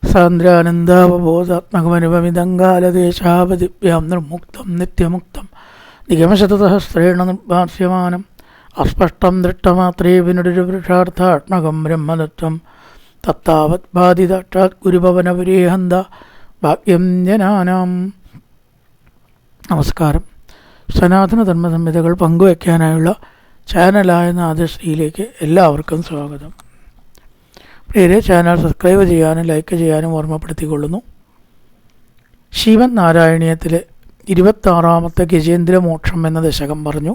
സാന്ദ്രാനന്ദാവബോധാത്മകമനുപമിതങ്കാലദേശാവതിഭ്യാം നിർമുക്തം നിത്യമുക്തം നിഗമശതസഹസ്രേണ നിർഭാസ്യമാനം അസ്പഷ്ടം ദൃഷ്ടമാത്രേ വിനുടുരുവൃഷാർത്ഥാത്മകം ബ്രഹ്മതത്വം തത്താവത് ബാധിതാക്ഷാത് ഗുരുഭവനപുരേഹന്ത ഭാഗ്യം ജനാനാം. നമസ്കാരം. സനാതന ധർമ്മസംഹിതകൾ പങ്കുവയ്ക്കാനായുള്ള ചാനലായ നാദശ്രീയിലേക്ക് എല്ലാവർക്കും സ്വാഗതം. പ്രിയരെ, ചാനൽ സബ്സ്ക്രൈബ് ചെയ്യാനും ലൈക്ക് ചെയ്യാനും ഓർമ്മപ്പെടുത്തിക്കൊള്ളുന്നു. ശ്രീമദ് നാരായണീയത്തിലെ 26ാമത്തെ ഗജേന്ദ്രമോക്ഷം എന്ന ദശകം പറഞ്ഞു.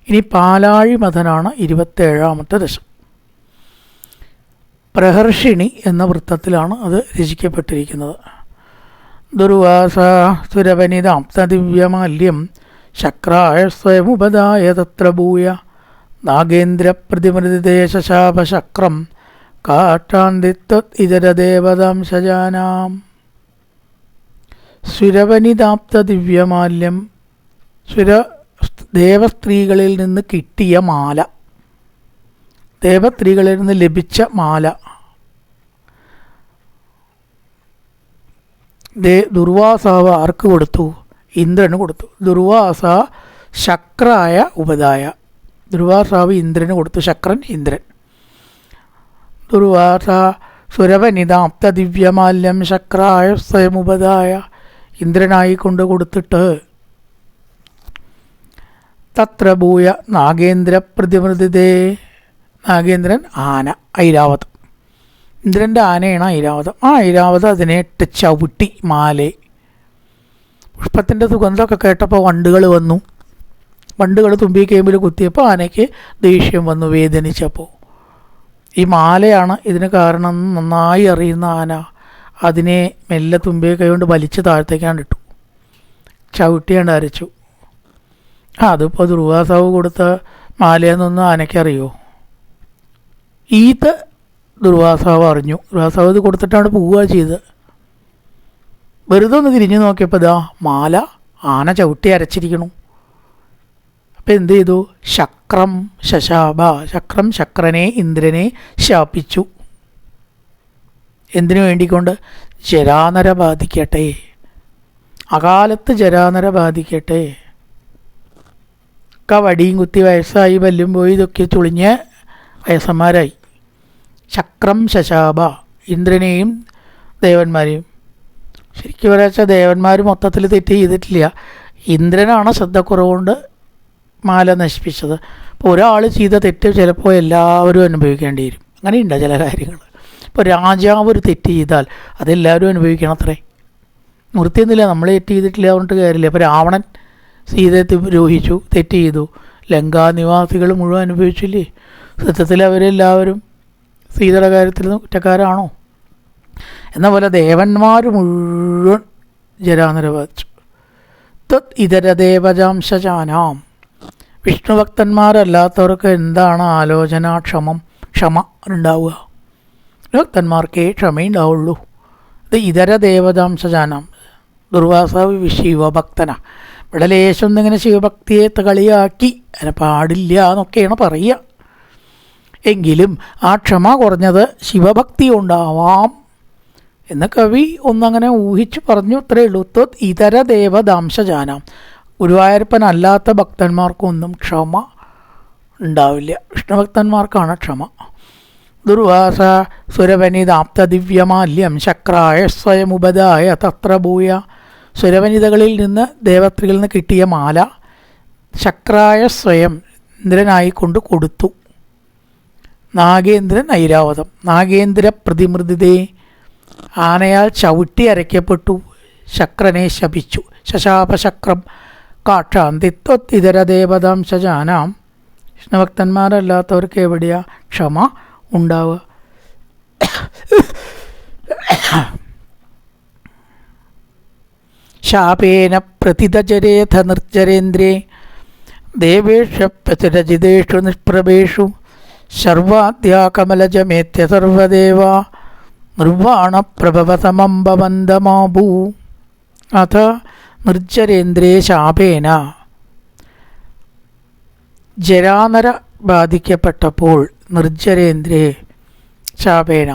ഇനി പാലാഴി മഥനാണ് 27ാമത്തെ ദശകം. പ്രഹർഷിണി എന്ന വൃത്തത്തിലാണ് അത് രചിക്കപ്പെട്ടിരിക്കുന്നത്. ദുർവാസ സുരവനിതാപ്തദിവ്യമാല്യം ശക്രായ സ്വയമുപദായ തത്ര ഭൂയ നാഗേന്ദ്രപ്രതിമൃതിദേശശാപശക്രം കാട്ടാന്തിത്വത് ഇതരദേവതാംശജാനാം. സുരവനിതാപ്തദിവ്യമാല്യം, ദേവസ്ത്രീകളിൽ നിന്ന് കിട്ടിയ മാല, ദേവസ്ത്രീകളിൽ നിന്ന് ലഭിച്ച മാല. ദുർവാസാവ് ആർക്ക് കൊടുത്തു? ഇന്ദ്രന് കൊടുത്തു. ദുർവാസ ശക്രായ ഉപദായ. ദുർവാസാവ് ഇന്ദ്രന് കൊടുത്തു. ശക്രൻ ഇന്ദ്രൻ. ദുർവാസ സുരവനിതാപ്തദിവ്യമാല്യം ശക്രായ സ്വയമുപദായ, ഇന്ദ്രനായി കൊണ്ട് കൊടുത്തിട്ട് തത്ര ഭൂയ നാഗേന്ദ്ര പ്രതിമൃതിതേ. നാഗേന്ദ്രൻ ആന, ഐരാവതം. ഇന്ദ്രൻ്റെ ആനയാണ് ഐരാവതം. ആ ഐരാവതം അതിനെ ചവിട്ടി മാലെ. പുഷ്പത്തിൻ്റെ സുഗന്ധമൊക്കെ കേട്ടപ്പോൾ വണ്ടുകൾ വന്നു. വണ്ടുകൾ തുമ്പിക്കേമ്പിൽ കുത്തിയപ്പോൾ ആനയ്ക്ക് ദേഷ്യം വന്നു, വേദനിച്ചപ്പോൾ. ഈ മാലയാണ് ഇതിന് കാരണം എന്ന് നന്നായി അറിയുന്ന ആന അതിനെ മെല്ലെ തുമ്പിയെ കൈകൊണ്ട് വലിച്ച് താഴത്തേക്കാണ്ട് ഇട്ടു, ചവിട്ടിയാണ്ട് അരച്ചു. അതിപ്പോൾ ദുർവാസാവ് കൊടുത്ത മാലയെന്നൊന്നും ആനയ്ക്കറിയോ? ഇത് ദുർവാസാവ് അറിഞ്ഞു. ദുർവാസാവ് ഇത് കൊടുത്തിട്ടാണ് പോവുക ചെയ്തത്. വെറുതെ ഒന്ന് തിരിഞ്ഞു നോക്കിയപ്പോൾ ഇതാ മാല ആന ചവിട്ടി അരച്ചിരിക്കണു. അപ്പം എന്ത് ചെയ്തു? ശക്രം ശശാപ. ശക്രം ശക്രനെ, ഇന്ദ്രനെ ശാപിച്ചു. എന്തിനു വേണ്ടിക്കൊണ്ട്? ജരാനര ബാധിക്കട്ടെ, അകാലത്ത് ജരാനര ബാധിക്കട്ടെ. വടിയും കുത്തി വയസ്സായി, പല്ലും പോയി, ഇതൊക്കെ ചുളിഞ്ഞ് വയസ്സന്മാരായി. ശക്രം ശശാപ, ഇന്ദ്രനെയും ദേവന്മാരെയും. ശരിക്കും പറയാച്ചാൽ ദേവന്മാർ മൊത്തത്തിൽ തെറ്റ് ചെയ്തിട്ടില്ല. ഇന്ദ്രനാണ് ശ്രദ്ധക്കുറവുകൊണ്ട് മാല നശിപ്പിച്ചത്. അപ്പോൾ ഒരാൾ ചെയ്ത തെറ്റ് ചിലപ്പോൾ എല്ലാവരും അനുഭവിക്കേണ്ടി വരും. അങ്ങനെയുണ്ട് ചില കാര്യങ്ങൾ. ഇപ്പോൾ രാജാവ് ഒരു തെറ്റ് ചെയ്താൽ അതെല്ലാവരും അനുഭവിക്കണം അത്രേ. നിർത്തിയൊന്നുമില്ല, നമ്മൾ തെറ്റ് ചെയ്തിട്ടില്ല പറഞ്ഞിട്ട് കാര്യമില്ല. ഇപ്പോൾ രാവണൻ സീതയെ ദ്രോഹിച്ചു, തെറ്റ് ചെയ്തു. ലങ്കാനിവാസികൾ മുഴുവൻ അനുഭവിച്ചില്ലേ? സത്യത്തിൽ അവരെല്ലാവരും സീതയുടെ കാര്യത്തിൽ കുറ്റക്കാരാണോ? എന്ന പോലെ ദേവന്മാർ മുഴുവൻ ജരാനര ബാധിച്ചു. തത് ഇതര ദേവതാംശജാനാം. വിഷ്ണു ഭക്തന്മാരല്ലാത്തവർക്ക് എന്താണ് ക്ഷമ ഉണ്ടാവുക? ഭക്തന്മാർക്കേ ക്ഷമയുണ്ടാവുള്ളൂ. ഇത് ഇതര ദേവതാംശജാനാം. ദുർവാസാവ് ശിവഭക്തനാ. ഇവിടെ ലേശം എന്നിങ്ങനെ ശിവഭക്തിയെ കളിയാക്കി അതിനെ പാടില്ല എന്നൊക്കെയാണ് പറയുക. എങ്കിലും ആ ക്ഷമ കുറഞ്ഞത് ശിവഭക്തി ഉണ്ടാവാം എന്ന് കവി ഒന്നങ്ങനെ ഊഹിച്ച് പറഞ്ഞു. അത്രയേ ഉള്ളൂ. ത്വത് ഇതര ദേവതാംശജാനാം. ഗുരുവായൂരപ്പനല്ലാത്ത ഭക്തന്മാർക്കൊന്നും ക്ഷമ ഉണ്ടാവില്ല. വിഷ്ണുഭക്തന്മാർക്കാണ് ക്ഷമ. ദുർവാസ സുരവനിതാപ്തദിവ്യമാല്യം ശക്രായ സ്വയമുപദായ തത്ര ഭൂയ. സുരവനിതകളിൽ നിന്ന്, ദേവത്രികളിൽ നിന്ന് കിട്ടിയ മാല ശക്രായ സ്വയം ഇന്ദ്രനായിക്കൊണ്ട് കൊടുത്തു. നാഗേന്ദ്രൻ ഐരാവതം. നാഗേന്ദ്ര പ്രതിമൃതിതേ, ആനയാൽ ചവിട്ടി അരയ്ക്കപ്പെട്ടു. ശക്രനെ ശപിച്ചു. ശശാപശക്രം കാക്ഷാന്തിത്വത് ഇതര ദേവതാംശജാനാം. കൃഷ്ണഭക്തന്മാരല്ലാത്തവർക്ക് എവിടെയാ ക്ഷമ ഉണ്ടാവുക? ശാപേന പ്രതിതചരേഥ നിർജരേന്ദ്രേ ദേവേഷു നിഷ്പ്രഭേഷു ശർവാദ്യാകമലജമേത്യ സർവദേവ നിർവാണപ്രഭവസമംബവന്ദമാഭൂ. അഥ നിർജരേന്ദ്രേ ശാപേന. ജരാനര ബാധിക്കപ്പെട്ടപ്പോൾ നിർജരേന്ദ്രേ ശാപേന,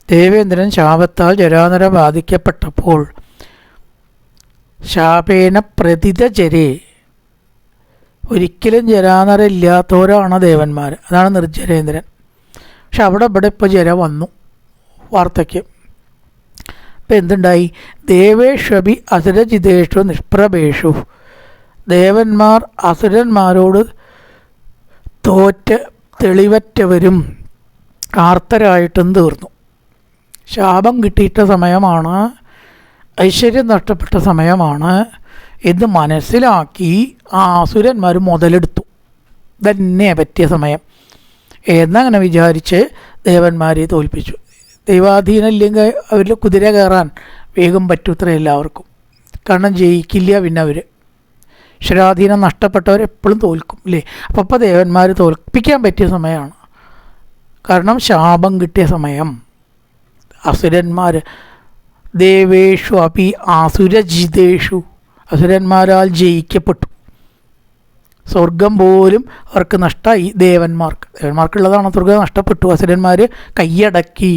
ദേവേന്ദ്രൻ ശാപത്താൽ ജരാനര ബാധിക്കപ്പെട്ടപ്പോൾ ശാപേന പ്രതിതചരേ, ഒരിക്കലും ജരാനര ഇല്ലാത്തവരാണ് ദേവന്മാർ, അതാണ് നിർജ്ജരേന്ദ്രൻ. പക്ഷെ ഇവിടെ ഇപ്പോൾ ജര വന്നു, വാർദ്ധക്യം. ഇപ്പം എന്തുണ്ടായി? ദേവേഷ്വപി അസുരജിതേഷു നിഷ്പ്രഭേഷു, ദേവന്മാർ അസുരന്മാരോട് തോറ്റ് തെളിവറ്റവരും ആർത്തരായിട്ടും തീർന്നു. ശാപം കിട്ടിയിട്ട സമയമാണ്, ഐശ്വര്യം നഷ്ടപ്പെട്ട സമയമാണ് എന്ന് മനസ്സിലാക്കി ആ അസുരന്മാർ മുതലെടുത്തു. തന്നെ പറ്റിയ സമയം എന്നങ്ങനെ വിചാരിച്ച് ദേവന്മാരെ തോൽപ്പിച്ചു. ദൈവാധീനം ഇല്ലെങ്കിൽ അവരിൽ കുതിര കയറാൻ വേഗം പറ്റൂത്ര എല്ലാവർക്കും. കാരണം ജയിക്കില്ല പിന്നെ അവർ. ഈശ്വരാധീനം നഷ്ടപ്പെട്ടവരെപ്പോഴും തോൽക്കും അല്ലേ? അപ്പോൾ ദേവന്മാർ തോൽപ്പിക്കാൻ പറ്റിയ സമയമാണ്. കാരണം ശാപം കിട്ടിയ സമയം. അസുരന്മാർ ദേവേഷു അപി ആസുരജിതേഷു, അസുരന്മാരാൽ ജയിക്കപ്പെട്ടു. സ്വർഗം പോലും അവർക്ക് നഷ്ടമായി. ദേവന്മാർക്കുള്ളതാണ് സ്വർഗം, നഷ്ടപ്പെട്ടു. അസുരന്മാർ കയ്യടക്കി.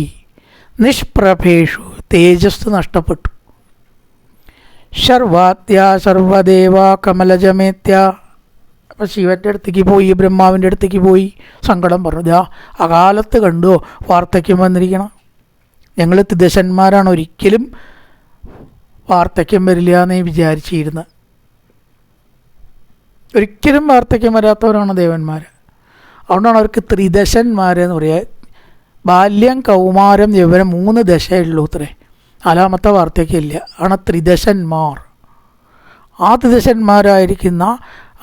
നിഷ്പ്രഭേഷു, തേജസ് നഷ്ടപ്പെട്ടു. ശർവാത്യ സർവദേവ കമലജമേത്യ, അപ്പം ശിവൻ്റെ അടുത്തേക്ക് പോയി, ബ്രഹ്മാവിൻ്റെ അടുത്തേക്ക് പോയി സങ്കടം പറഞ്ഞു. അകാലത്ത് കണ്ടോ വാർദ്ധക്യം വന്നിരിക്കണം. ഞങ്ങൾ ത്രിദശന്മാരാണ്, ഒരിക്കലും വാർദ്ധക്യം വരില്ല എന്നേ വിചാരിച്ചിരുന്നത്. ഒരിക്കലും വാർദ്ധക്യം വരാത്തവരാണ് ദേവന്മാർ. അതുകൊണ്ടാണ് അവർക്ക് ത്രിദശന്മാരെന്ന് പറയുക. ബാല്യം, കൗമാരം, യൗവനം 3 ദശയുള്ളൂ അത്രേ. 4ാമത്തെ വാർദ്ധക്യമില്ല. ആണ് ത്രിദശന്മാർ. ആ ത്രിദശന്മാരായിരിക്കുന്ന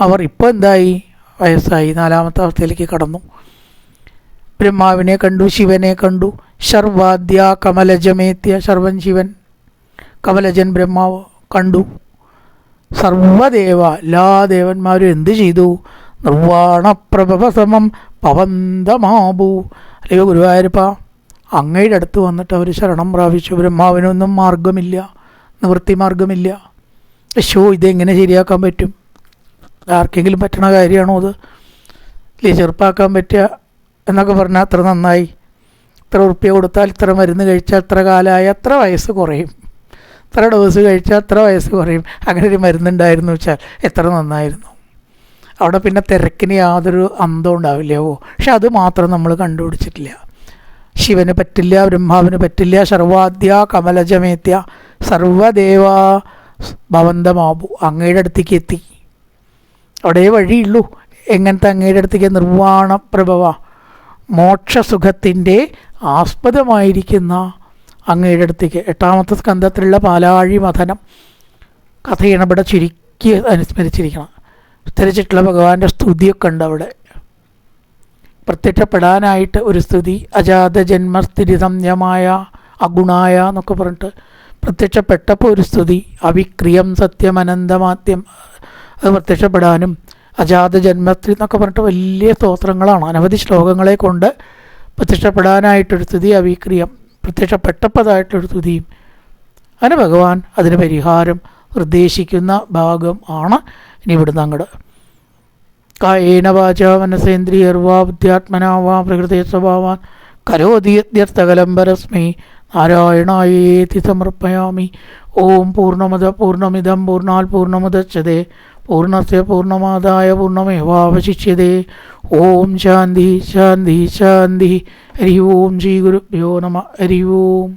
അവർ ഇപ്പോൾ എന്തായി? വയസ്സായി, 4ാമത്തെ അവസ്ഥയിലേക്ക് കടന്നു. ബ്രഹ്മാവിനെ കണ്ടു, ശിവനെ കണ്ടു. ശർവാദ്യ കമലജമേത്യ, ശർവൻ ശിവൻ, കമലജൻ ബ്രഹ്മാവ് കണ്ടു. സർവദേവ, എല്ലാ ദേവന്മാരും എന്ത് ചെയ്തു? നിർവാണപ്രഭവസമം പവന്തമാബു, അല്ലെങ്കിൽ ഗുരുവായൂരപ്പ അങ്ങയുടെ അടുത്ത് വന്നിട്ട് അവർ ശരണം പ്രാപിച്ചു. ബ്രഹ്മാവിനൊന്നും മാർഗമില്ല, നിവൃത്തി മാർഗമില്ല. ഇതെങ്ങനെ ശരിയാക്കാൻ പറ്റും? ആർക്കെങ്കിലും പറ്റണ കാര്യമാണോ അത്? ഇല്ലേ, ചെറുപ്പാക്കാൻ പറ്റുക എന്നൊക്കെ പറഞ്ഞാൽ അത്ര നന്നായി. ഇത്ര ഉറുപ്പ്യ കൊടുത്താൽ ഇത്ര മരുന്ന് കഴിച്ചാൽ എത്ര കാലമായ എത്ര വയസ്സ് കുറയും, ഇത്ര ഡോസ് കഴിച്ചാൽ എത്ര വയസ്സ് കുറയും, അങ്ങനെ ഒരു മരുന്നുണ്ടായിരുന്നു വെച്ചാൽ എത്ര നന്നായിരുന്നു. അവിടെ പിന്നെ തിരക്കിന് യാതൊരു അന്തം ഉണ്ടാവില്ലവോ. പക്ഷെ അത് മാത്രം നമ്മൾ കണ്ടുപിടിച്ചിട്ടില്ല. ശിവന് പറ്റില്ല, ബ്രഹ്മാവിന് പറ്റില്ല. സർവാദ്യ കമലജമേത്യ സർവദേവ ഭവന്തമാബു, അങ്ങയുടെ അടുത്തേക്ക് എത്തി. അവിടെ വഴിയുള്ളൂ. എങ്ങനത്തെ അങ്ങയുടെ അടുത്തേക്ക്? നിർവാണ പ്രഭവ, മോക്ഷസുഖത്തിൻ്റെ ആസ്പദമായിരിക്കുന്ന അങ്ങയുടെ അടുത്തേക്ക്. 8ാമത്തെ സ്കന്ധത്തിലുള്ള പാലാഴി മഥനം കഥയാണ് ഇവിടെ ചുരുക്കി അനുസ്മരിച്ചിരിക്കണം. വിസ്തരിച്ചിട്ടുള്ള ഭഗവാന്റെ സ്തുതിയൊക്കെ ഉണ്ട് അവിടെ. പ്രത്യക്ഷപ്പെടാനായിട്ട് ഒരു സ്തുതി, അജാത ജന്മസ്ഥിതി സംയമായ അഗുണായ എന്നൊക്കെ പറഞ്ഞിട്ട് പ്രത്യക്ഷപ്പെട്ടപ്പോൾ ഒരു സ്തുതി, അവിക്രിയം സത്യം അനന്തമാദ്യം, അത് പ്രത്യക്ഷപ്പെടാനും അജാത ജന്മസ്ഥിതി എന്നൊക്കെ പറഞ്ഞിട്ട് വലിയ സ്തോത്രങ്ങളാണ്. അനവധി ശ്ലോകങ്ങളെ കൊണ്ട് പ്രത്യക്ഷപ്പെടാനായിട്ടൊരു സ്തുതി, അവിക്രിയം പ്രത്യക്ഷപ്പെട്ടപ്പോഴായിട്ടൊരു സ്തുതിയും. അങ്ങനെ ഭഗവാൻ അതിന് പരിഹാരം നിർദ്ദേശിക്കുന്ന ഭാഗം ആണ് ഇനി ഇവിടുന്ന് അങ്ങോട്ട്. കായേന വാച മനസേന്ദ്രിയർവാ ബുദ്ധ്യാത്മനാ വാ പ്രകൃതി സ്വഭാവാൻ കരോതി യദ്യർത്ഥകലം പരസ്മൈ നാരായണായേതി സമർപ്പയാമി. ഓം പൂർണ്ണമദ പൂർണ്ണമിദം പൂർണ്ണാൽ പൂർണ്ണമുദച്യതേ പൂർണ്ണസ്യ പൂർണ്ണമാദായ പൂർണ്ണമേവാവശിഷ്യതേ. ഓം ശാന്തി ശാന്തി ശാന്തി. ഹരി ഓം ശ്രീ ഗുരുഭ്യോ നമഃ. ഹരി ഓം.